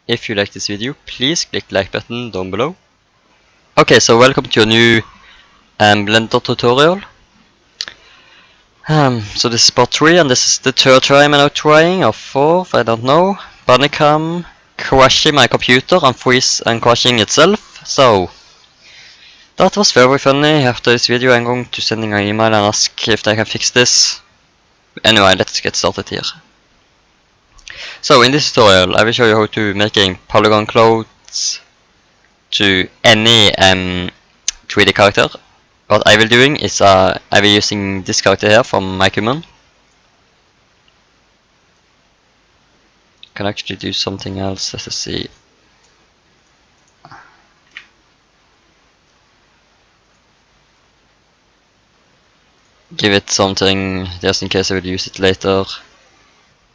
If you like this video, please click the like button down below. Okay, so welcome to a new Blender tutorial. So this is part 3, and this is the third time I'm now trying, or fourth, I don't know. Bandicam crashing my computer and crashing itself. So that was very funny. After this video I'm going to send an email and ask if they can fix this. Anyway, let's get started here. So in this tutorial I will show you how to making polygon clothes to any 3D character. What I will doing is I will using this character here from Makehuman. Can actually do something else. Let's see. Give it something just in case I will use it later.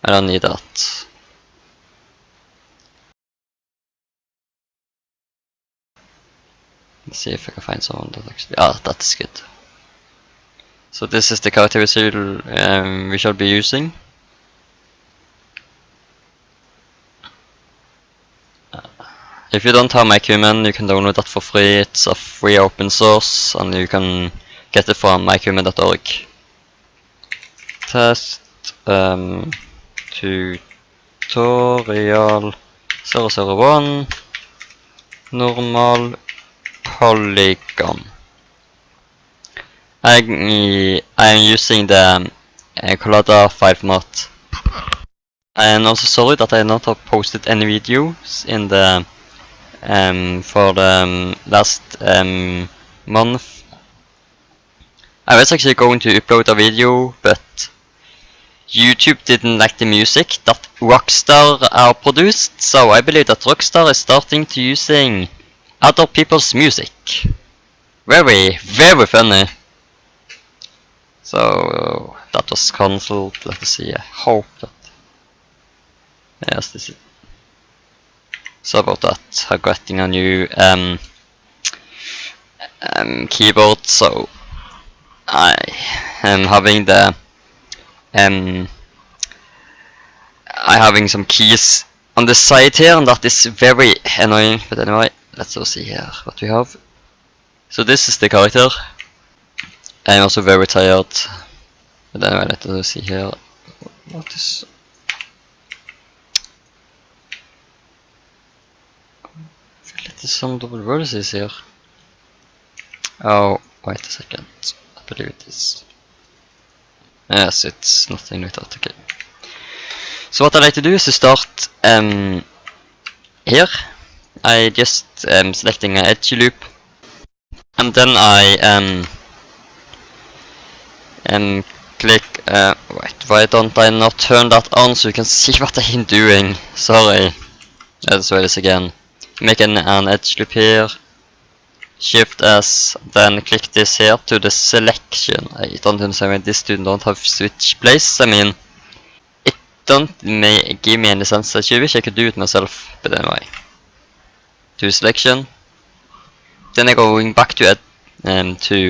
I don't need that. Let's see if I can find someone that actually. Ah, that's good. So this is the character we shall be using. If you don't have Makehuman, you can download that for free. It's a free open source, and you can get it from makehuman.org. Test tutorial 001 normal polygon. I'm using the Collada file format. I'm also sorry that I not have posted any videos in the for the last month. I was actually going to upload a video, but YouTube didn't like the music that Rockstar are produced, so I believe that Rockstar is starting to using other people's music. Very, very funny. So that was cancelled. Let us see. I hope that. Yes, this is. So about that, I'm getting a new keyboard. So I am having the I'm having some keys on the side here, and that is very annoying. But anyway, let's also see here what we have. So this is the character. I'm also very tired. But anyway, let's also see here. What is? I feel like there's some double vertices here. Oh, wait a second. I believe it is. Yes, it's nothing like that. Okay. So what I like to do is to start here. I just selecting an edge loop, and then I click. Wait, why don't I not turn that on so you can see what I'm doing? Sorry. Let's try this again. Make an edge loop here. Shift S, then click this here to the selection. I don't understand why this don't have switch place. I mean, it don't give me any sense. I wish I could do it myself, but anyway. To selection. Then I'm going back to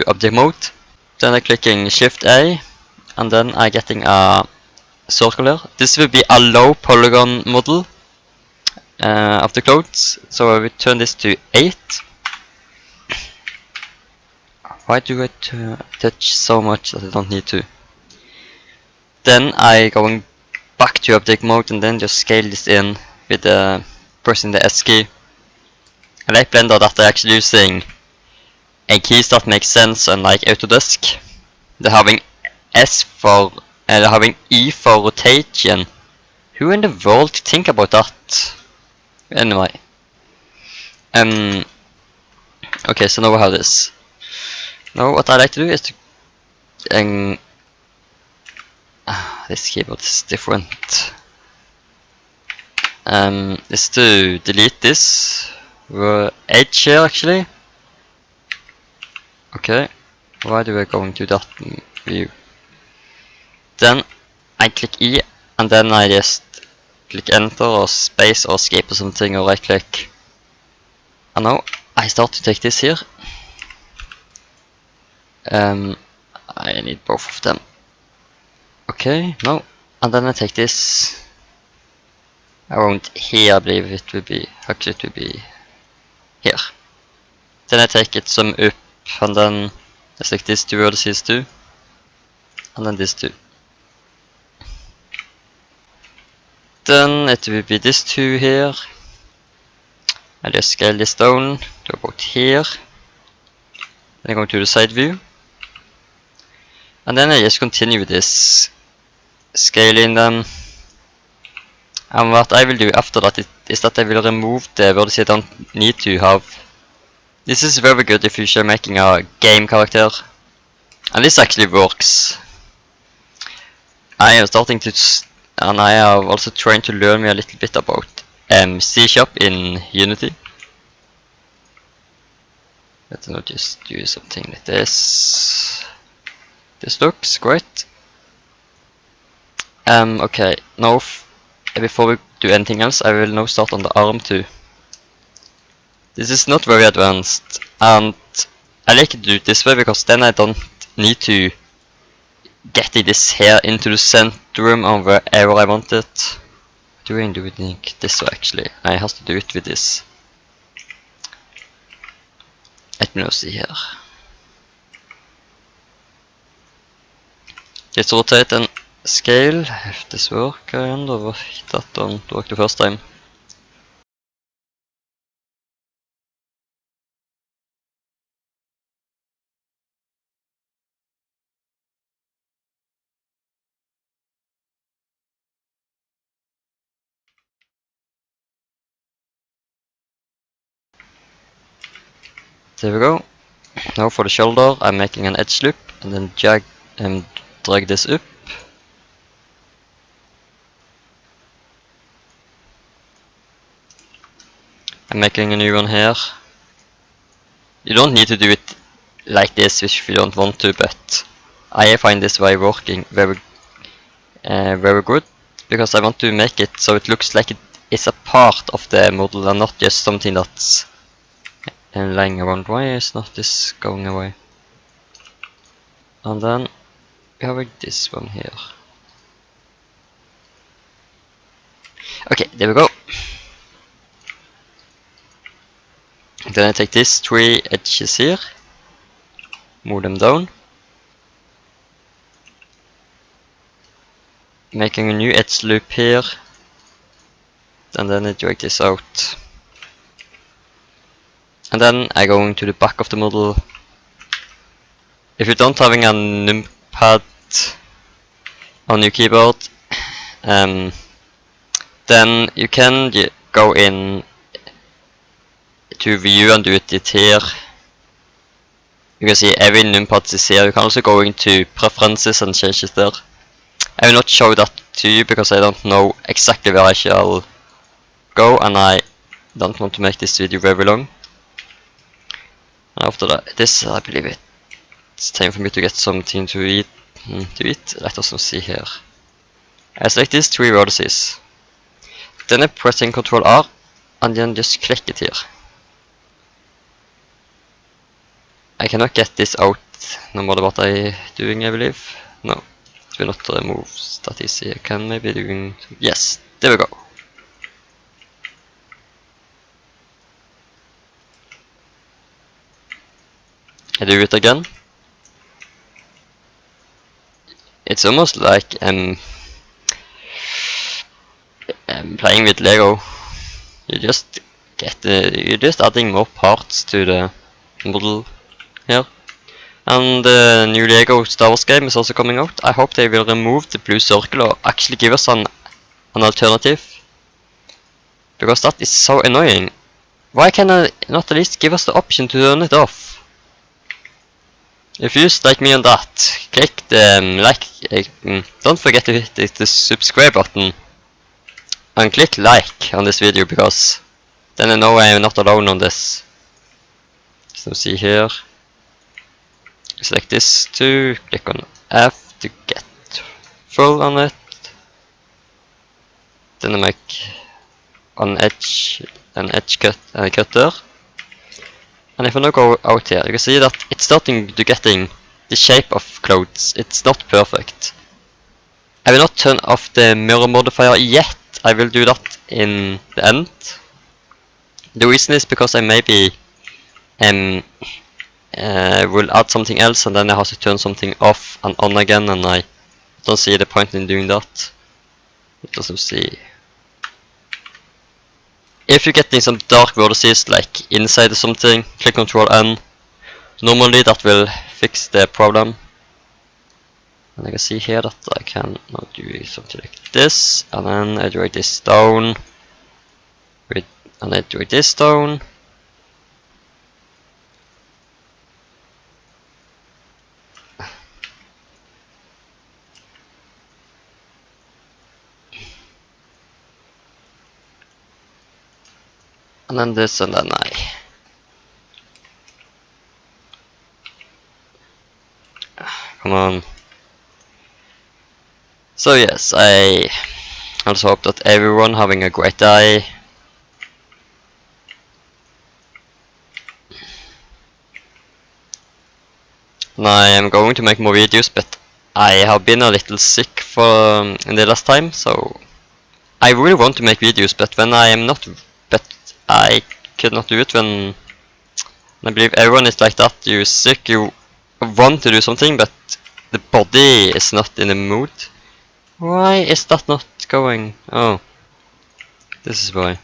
object mode. Then I'm clicking Shift A, and then I'm getting a circle here. This will be a low polygon model of the clothes. So I will turn this to 8. Why do I touch so much that I don't need to? Then I going back to object mode and then just scale this in with pressing the S key. I like Blender that they're actually using keys that make sense, unlike Autodesk. They're having they're having E for rotation. Who in the world think about that? Anyway. Okay, so now we have this. Now what I like to do is to this keyboard is different. Is to delete this edge here actually. Okay, why do I go into that view? Then I click E, and then I just click enter or space or escape or something, or right click. And now I start to take this here. I need both of them. Okay, no. And then I take this. around here, I believe it will be, actually it will be here. Then I take it some up, and then I select these two vertices too, and then these two. Then it will be these two here. I just scale this down to about here. Then I go to the side view. And then I just continue with this, scaling them. And what I will do after that is that I will remove the vertices I don't need to have. This is very good if you're making a game character. And this actually works. I am starting to, and I am also trying to learn me a little bit about C# in Unity. Let's not just do something like this. This looks great. Okay, now before we do anything else, I will now start on the arm too. This is not very advanced, and I like to do it this way because then I don't need to get this hair into the centrum of wherever I want it. Doing do it like this way actually. I have to do it with this. Let me now see here. Just rotate and scale. If this works, I wonder why that don't work the first time. There we go. Now for the shoulder, I'm making an edge loop and then drag this up. I'm making a new one here. You don't need to do it like this if you don't want to, but I find this way working very good because I want to make it so it looks like it is a part of the model and not just something that's lying around. Why is not this going away? And then we have this one here. Okay, there we go. Then I take these three edges here, move them down, making a new edge loop here, and then I drag this out. And then I go into the back of the model. If you don't having a numpad on your keyboard, then you can go in to view and do it here. You can see every numpad is here. You can also go into preferences and change it there. I will not show that to you because I don't know exactly where I shall go, and I don't want to make this video very long. After that, this I believe it's time for me to get something to eat. Let us now see here. I select these three vertices. Then I press Ctrl R and then just click it here. I cannot get this out no matter what I'm doing, I believe. No, it will not remove that easy. I can maybe doing, yes, there we go. I do it again. It's almost like playing with Lego. You just you're just adding more parts to the model here. And the new Lego Star Wars game is also coming out. I hope they will remove the blue circle or actually give us an alternative, because that is so annoying. Why can I not at least give us the option to turn it off? If you just like me on that, click the don't forget to hit the subscribe button and click like on this video, because then I know I am not alone on this. So see here, select this too, click on F to get full on it. Then I make an edge cutter. And if I now go out here, you can see that it's starting to getting the shape of clothes. It's not perfect. I will not turn off the mirror modifier yet, I will do that in the end. The reason is because I maybe will add something else, and then I have to turn something off and on again, and I don't see the point in doing that. It doesn't see. If you're getting some dark vertices like inside or something, click Ctrl N. Normally that will fix the problem. And I can see here that I can now do something like this, and then I drag this down, and I drag this down. And then this, and then come on. So yes, I also hope that everyone having a great day. And I am going to make more videos, but I have been a little sick for in the last time, so I really want to make videos, but when I am not, but I could not do it when I believe everyone is like that. You're sick, you want to do something, but the body is not in the mood. Why is that not going? Oh, this is why.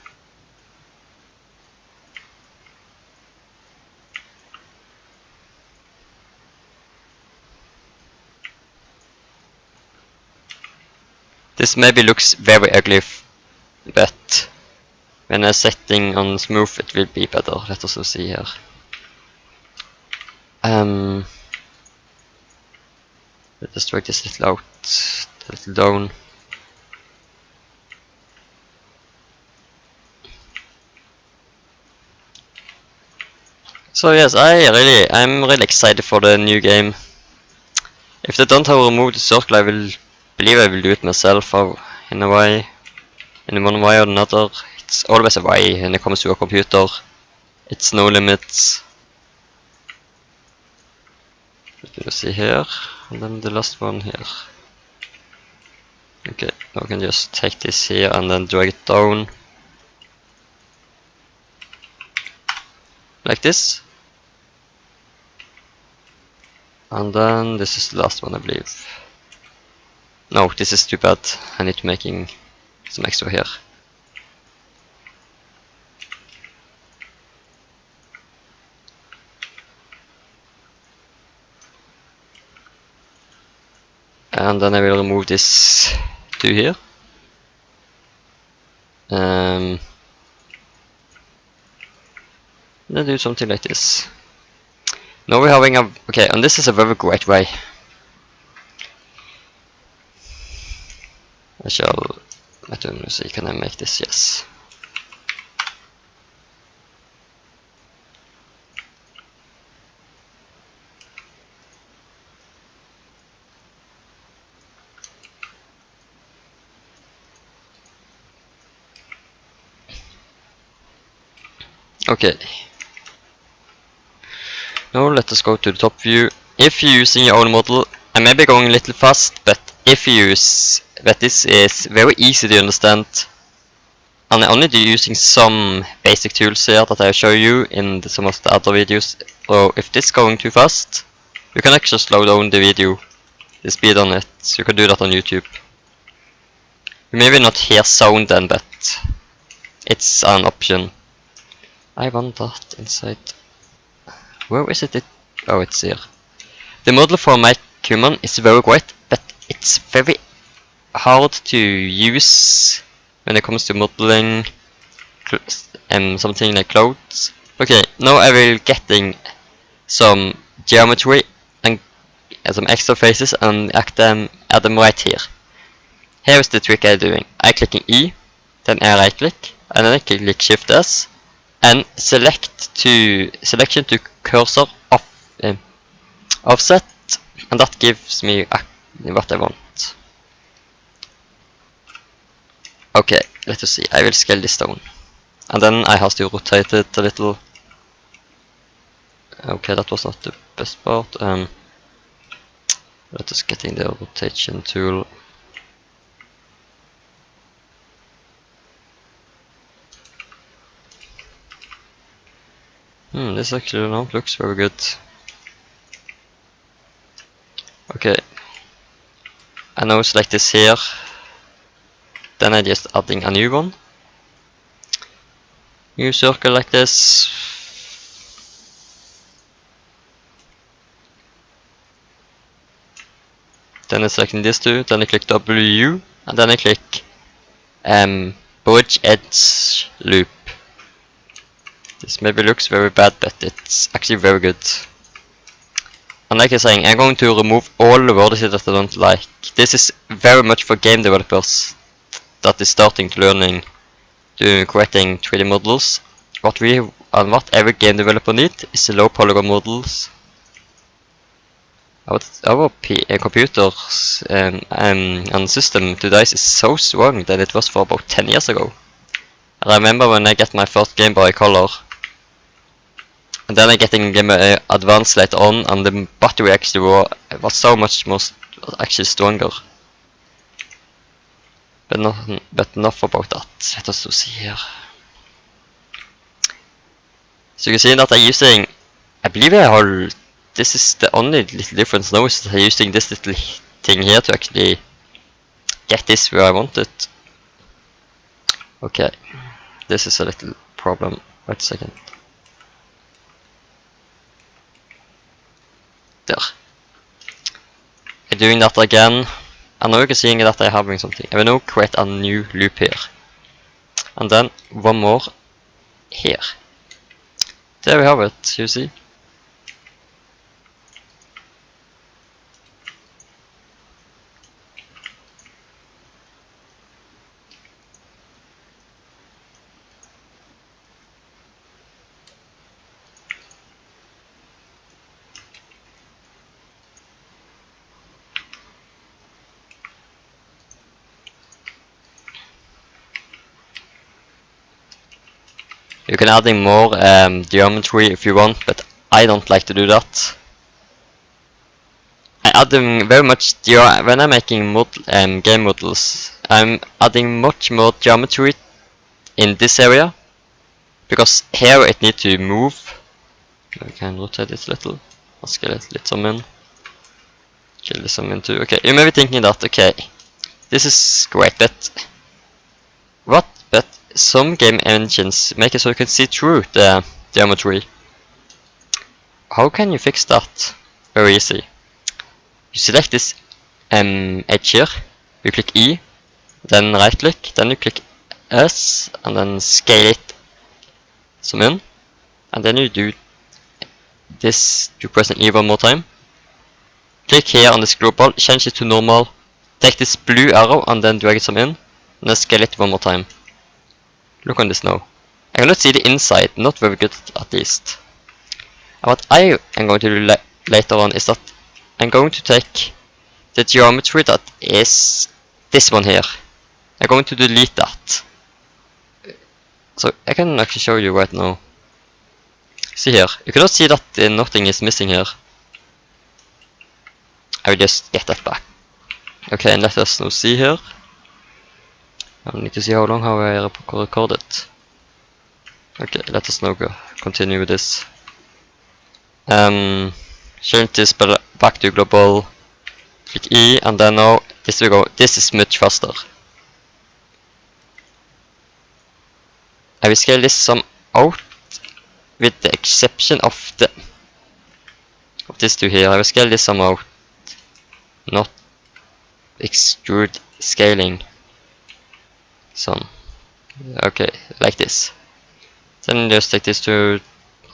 This maybe looks very ugly, but when I'm setting on smooth it will be better. Let us see here. Let's drag this little out, a little down. So yes, I'm really excited for the new game. If they don't have removed the circle, I will believe I will do it myself, or in a way, in one way or another. It's always a way when it comes to a computer. It's no limits. Let me see here, and then the last one here. Okay, now we can just take this here and then drag it down. Like this. And then this is the last one, I believe. No, this is too bad. I need to making some extra here. And then I will remove this two here. Then do something like this. Now we're having a, okay, and this is a very great way. I shall, let me see, can I make this? Yes. Okay. Now let us go to the top view. If you're using your own model, I may be going a little fast, but if you use, but this is very easy to understand. And I'm only using some basic tools here that I show you in some of the other videos. So if this is going too fast, you can actually slow down the video, the speed on it. So you can do that on YouTube. You maybe not hear sound then, but it's an option. I want that inside. Where is it? Oh, it's here. The model for Makehuman is very great, but it's very hard to use when it comes to modeling something like clouds. Okay, now I will getting some geometry and some extra faces and add them right here. Here is the trick I'm doing. I clicking E, then I right click, and then I click Shift S, and selection to cursor offset, and that gives me what I want. Okay, let us see. I will scale this down, and then I have to rotate it a little. Okay, that was not the best part. Let us get in the rotation tool. This actually looks very good. Okay. I now select this here. Then I just adding a new one. New circle like this. Then I select this two. Then I click W, and then I click bridge edge loop. This maybe looks very bad, but it's actually very good. And like I was saying, I'm going to remove all the vertices that I don't like. This is very much for game developers that is starting to learning to creating 3D models. What every game developer needs is low polygon models. Our computers and system today is so strong than it was for about 10 years ago. I remember when I got my first Game Boy Color, and then I getting Game Boy Advance later on, and the battery actually was so much more actually stronger. But enough about that. Let us see here. So you can see that I'm using, I believe this is the only little difference now, is that I'm using this little thing here to actually get this where I want it. Okay, this is a little problem. Wait a second. There. I'm doing that again. And now you can see that I'm having something. I will now create a new loop here. And then one more here. There we have it, you see. You can add in more geometry if you want, but I don't like to do that. I add in very much when I'm making game models. I'm adding much more geometry in this area, because here it needs to move. I can rotate it a little. I'll scale it a little in. Scale this some into. Okay, you may be thinking that okay, this is great, but what? But some game engines make it so you can see through the geometry. How can you fix that? Very easy. You select this edge here, you click E, then right click, then you click S, and then scale it, zoom in, and then you do this, you press an E one more time, click here on this global, change it to normal, take this blue arrow and then drag it zoom in, and then scale it one more time. Look on this now. I cannot see the inside, not very good at least. And what I am going to do later on is that I'm going to take the geometry that is this one here. I'm going to delete that. So I can actually show you right now. See here, you cannot see that nothing is missing here. I will just get that back. Okay, and let us now see here. I need to see how long I recorded. Okay, let us now continue with this. Change this back to global, click E, and then now this will go. This is much faster. I will scale this some out, with the exception of this two here. I will scale this some out, not extrude scaling. So, okay, like this. Then just take this to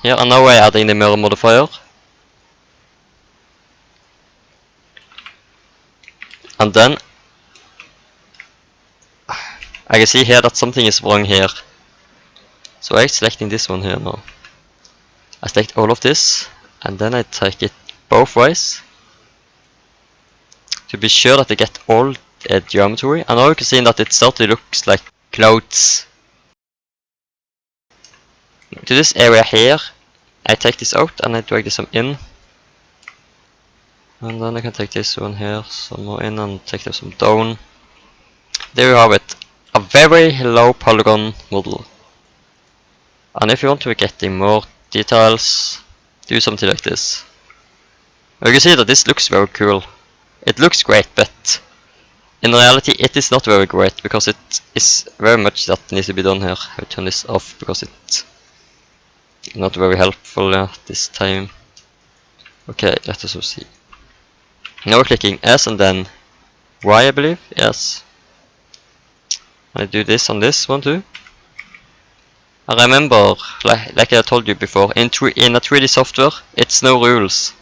here, and now I'm adding the mirror modifier. And then I can see here that something is wrong here. So I'm selecting this one here now. I select all of this, and then I take it both ways to be sure that I get all geometry. And now you can see that it certainly looks like clouds. To this area here, I take this out and I drag this some in. And then I can take this one here, some more in, and take this some down. There you have it, a very low polygon model. And if you want to get a more details, do something like this. You can see that this looks very cool. It looks great, but in reality it is not very great, because it is very much that needs to be done here. I will turn this off because it's not very helpful at this time. Okay, let us see. Now we're clicking S and then Y, I believe. Yes. I do this on this one too. I remember, like I told you before, in a 3D software, it's no rules.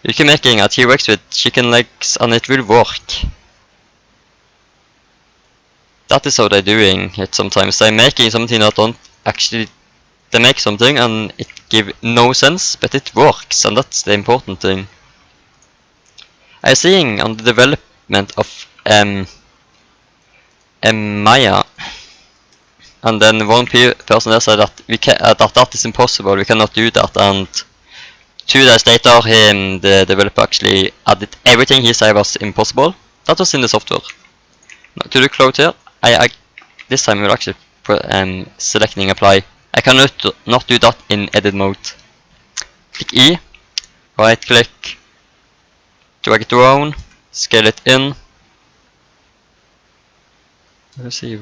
You can making a T-Rex with chicken legs and it will work. That is how they're doing it sometimes. They're making something that don't actually... They make something and it gives no sense, but it works, and that's the important thing. I'm seeing on the development of Maya, and then one person there said that that is impossible, we cannot do that, and 2 days later the developer actually added everything he said was impossible. That was in the software. Now, to the cloud here, this time we're actually selecting apply. I cannot not do that in edit mode. Click E, right click, drag it down, scale it in. Let's see,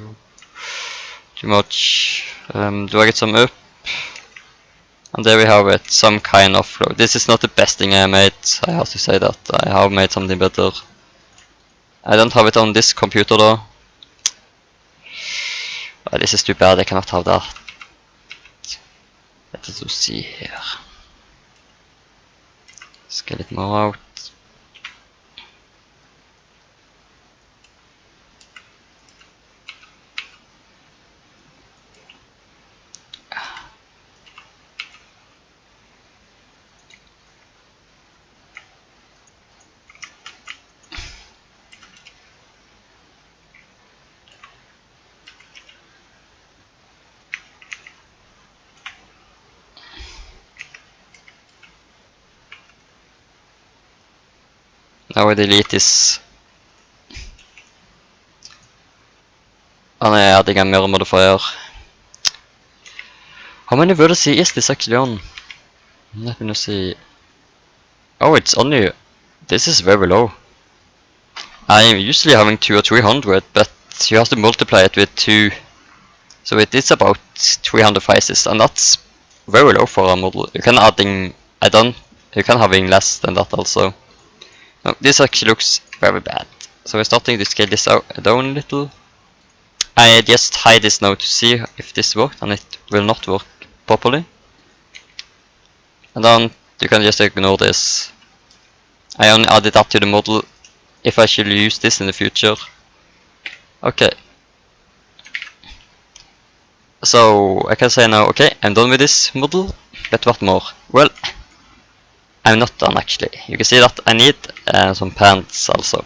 too much. Drag it some up, and there we have it, some kind of flow. This is not the best thing I made, I have to say that. I have made something better. I don't have it on this computer though. This is too bad, I cannot have that. Let us see here. Scale it more out. Now I delete this, and I'm adding a mirror modifier. How many vertices is this actually on? Let me see. Oh, it's only... This is very low. I'm usually having 200 or 300, but you have to multiply it with 2. So it is about 300 faces, and that's very low for a model. You can you can having less than that also. No, this actually looks very bad. So we're starting to scale this down a little. I just hide this now to see if this worked, and it will not work properly. And then you can just ignore this. I only added that to the model if I should use this in the future. Okay. So I can say now, okay, I'm done with this model, but what more? Well, I'm not done actually. You can see that I need some pants also.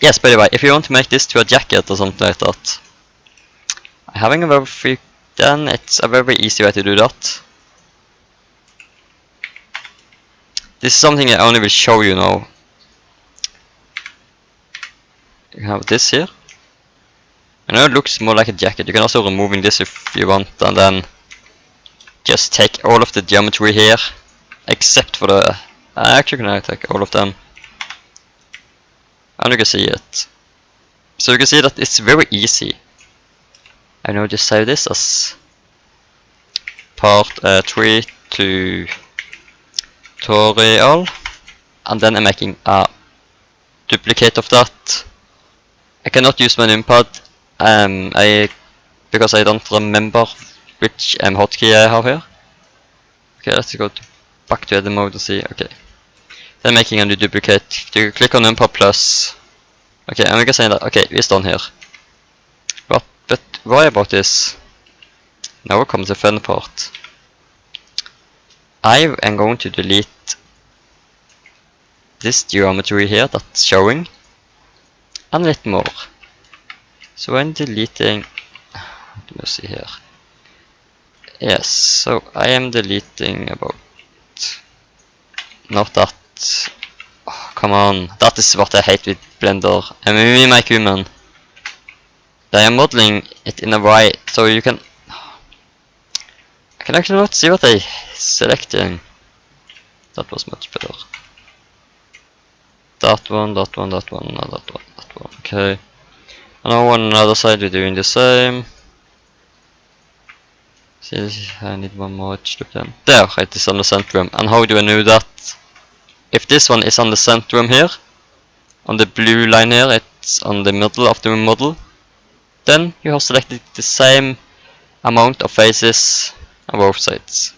Yes, by the way, if you want to make this to a jacket or something like that, I'm having a very then it's a very easy way to do that. This is something I only will show you now. You have this here. I know it looks more like a jacket. You can also remove this if you want, and then just take all of the geometry here, except for the... actually can I take all of them, and you can see it. So you can see that it's very easy. I now just save this as part 3 tutorial, and then I'm making a duplicate of that. I cannot use my numpad because I don't remember which hotkey I have here. Okay, let's go back to edit mode and see. Okay, then making a new duplicate. You click on numpad plus. Okay, and we can say that okay, it's done here. But why about this? Now comes the fun part. I am going to delete this geometry here that's showing, and a little more. So when deleting, let me see here. Yes, so I am deleting about, not that. Oh, come on, that is what I hate with Blender. I mean, Makehuman. They are modeling it in a way so you can. I can actually not see what I'm selecting. That was much better. That one, no, that one. Okay. And now on the other side we're doing the same. See, I need one more edge loop then. There, it is on the centrum. And how do I know that? If this one is on the centrum here, on the blue line here, it's on the middle of the model, then you have selected the same amount of faces on both sides.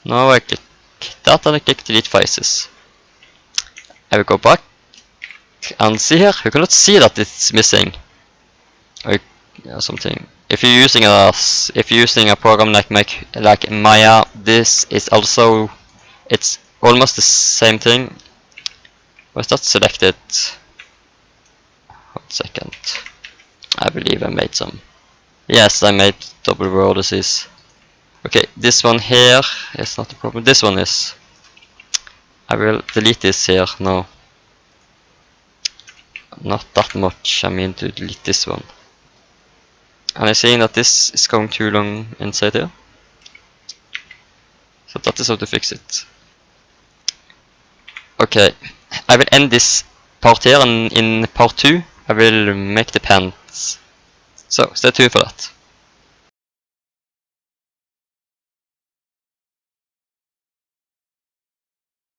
Now I click that and I click delete faces. I will go back and see here, you cannot see that it's missing. Or something. If you're using a program like Maya, this is also, it's almost the same thing. Was that selected? 1 second. I believe I made some. Yes, I made double vertices. Okay, this one here is not a problem. This one is. I will delete this here now. Not that much. I mean to delete this one. And I'm seeing that this is going too long inside here. So that is how to fix it. Okay, I will end this part here, and in part 2 I will make the pants. So stay tuned for that.